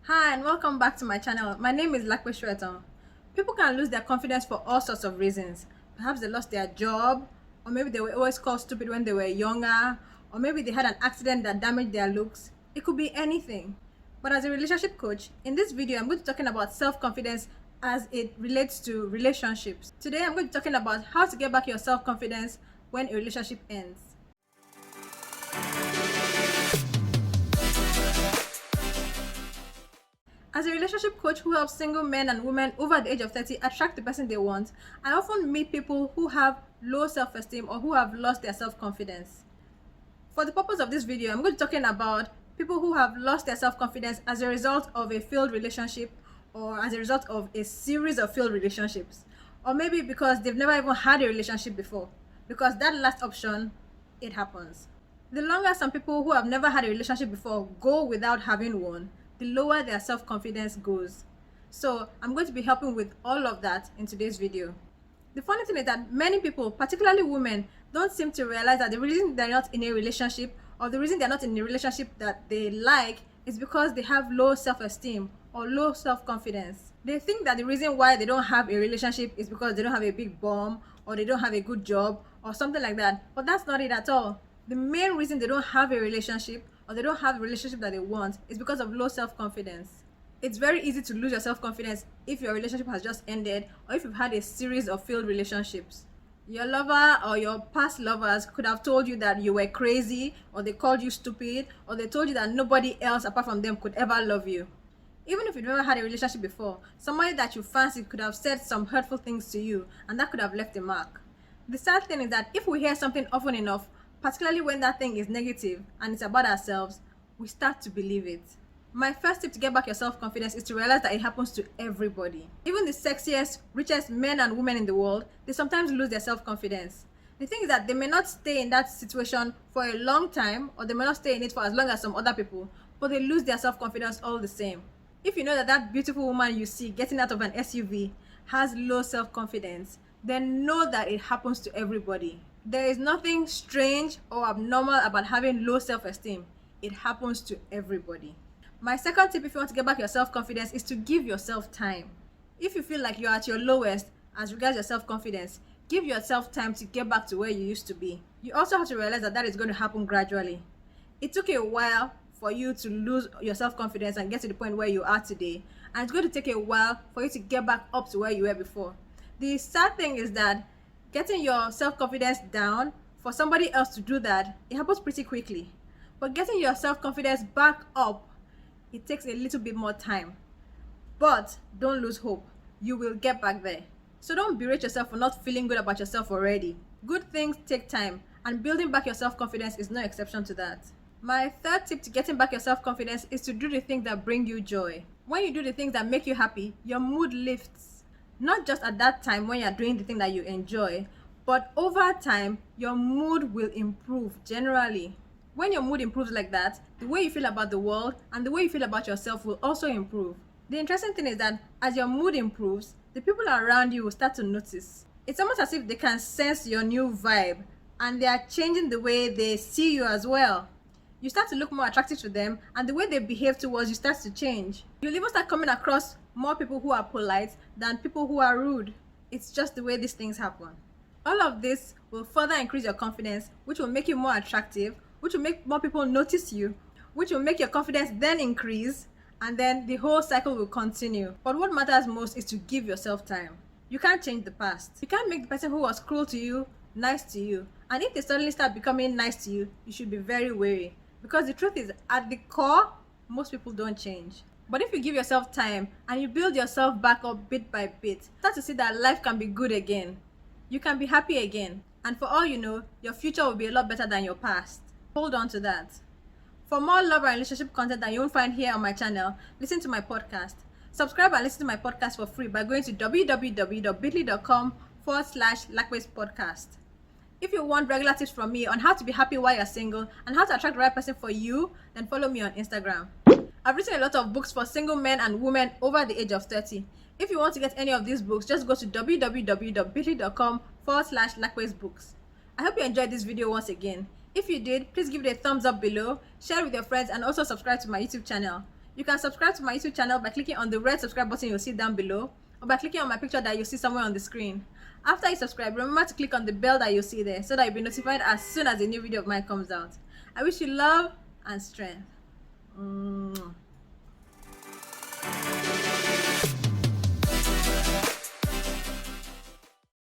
Hi and welcome back to my channel. My name is Lape Soetan. People can lose their confidence for all sorts of reasons. Perhaps they lost their job, or maybe they were always called stupid when they were younger, or maybe they had an accident that damaged their looks. It could be anything. But as a relationship coach, in this video I'm going to be talking about self-confidence as it relates to relationships. Today I'm going to be talking about how to get back your self-confidence when a relationship ends. As a relationship coach who helps single men and women over the age of 30 attract the person they want, I often meet people who have low self-esteem or who have lost their self-confidence. For the purpose of this video, I'm going to be talking about people who have lost their self-confidence as a result of a failed relationship or as a result of a series of failed relationships. Or maybe because they've never even had a relationship before. Because that last option, it happens. The longer some people who have never had a relationship before go without having one, the lower their self-confidence goes. So I'm going to be helping with all of that in today's video. The funny thing is that many people, particularly women, don't seem to realize that the reason they're not in a relationship or the reason they're not in a relationship that they like is because they have low self-esteem or low self-confidence. They think that the reason why they don't have a relationship is because they don't have a big bum or they don't have a good job or something like that. But that's not it at all. The main reason they don't have a relationship or they don't have the relationship that they want is because of low self-confidence. It's very easy to lose your self-confidence if your relationship has just ended or if you've had a series of failed relationships. Your lover or your past lovers could have told you that you were crazy, or they called you stupid, or they told you that nobody else apart from them could ever love you. Even if you've never had a relationship before, somebody that you fancy could have said some hurtful things to you, and that could have left a mark. The sad thing is that if we hear something often enough, particularly when that thing is negative and it's about ourselves, we start to believe it. My first tip to get back your self-confidence is to realize that it happens to everybody. Even the sexiest, richest men and women in the world, they sometimes lose their self-confidence. The thing is that they may not stay in that situation for a long time, or they may not stay in it for as long as some other people, but they lose their self-confidence all the same. If you know that that beautiful woman you see getting out of an SUV has low self-confidence, then know that it happens to everybody. There is nothing strange or abnormal about having low self-esteem. It happens to everybody. My second tip if you want to get back your self-confidence is to give yourself time. If you feel like you're at your lowest as regards your self-confidence, give yourself time to get back to where you used to be. You also have to realize that that is going to happen gradually. It took a while for you to lose your self-confidence and get to the point where you are today, and it's going to take a while for you to get back up to where you were before. The sad thing is that getting your self-confidence down, for somebody else to do that, it happens pretty quickly. But getting your self-confidence back up, it takes a little bit more time. But don't lose hope. You will get back there. So don't berate yourself for not feeling good about yourself already. Good things take time, and building back your self-confidence is no exception to that. My third tip to getting back your self-confidence is to do the things that bring you joy. When you do the things that make you happy, your mood lifts. Not just at that time when you're doing the thing that you enjoy, but over time, your mood will improve generally. When your mood improves like that, the way you feel about the world and the way you feel about yourself will also improve. The interesting thing is that as your mood improves, the people around you will start to notice. It's almost as if they can sense your new vibe and they are changing the way they see you as well. You start to look more attractive to them, and the way they behave towards you starts to change. You'll even start coming across more people who are polite than people who are rude. It's just the way these things happen. All of this will further increase your confidence, which will make you more attractive, which will make more people notice you, which will make your confidence then increase, and then the whole cycle will continue. But what matters most is to give yourself time. You can't change the past. You can't make the person who was cruel to you nice to you. And if they suddenly start becoming nice to you, you should be very wary. Because the truth is, at the core, most people don't change. But if you give yourself time and you build yourself back up bit by bit, start to see that life can be good again. You can be happy again. And for all you know, your future will be a lot better than your past. Hold on to that. For more love and relationship content that you won't find here on my channel, listen to my podcast. Subscribe and listen to my podcast for free by going to www.bit.ly.com/Lapespodcast. If you want regular tips from me on how to be happy while you're single and how to attract the right person for you, then follow me on Instagram. I've written a lot of books for single men and women over the age of 30. If you want to get any of these books, just go to www.bit.ly.com/LapeSbooks. I hope you enjoyed this video once again. If you did, please give it a thumbs up below, share with your friends, and also subscribe to my YouTube channel. You can subscribe to my YouTube channel by clicking on the red subscribe button you'll see down below, or by clicking on my picture that you'll see somewhere on the screen. After you subscribe, remember to click on the bell that you'll see there so that you'll be notified as soon as a new video of mine comes out. I wish you love and strength.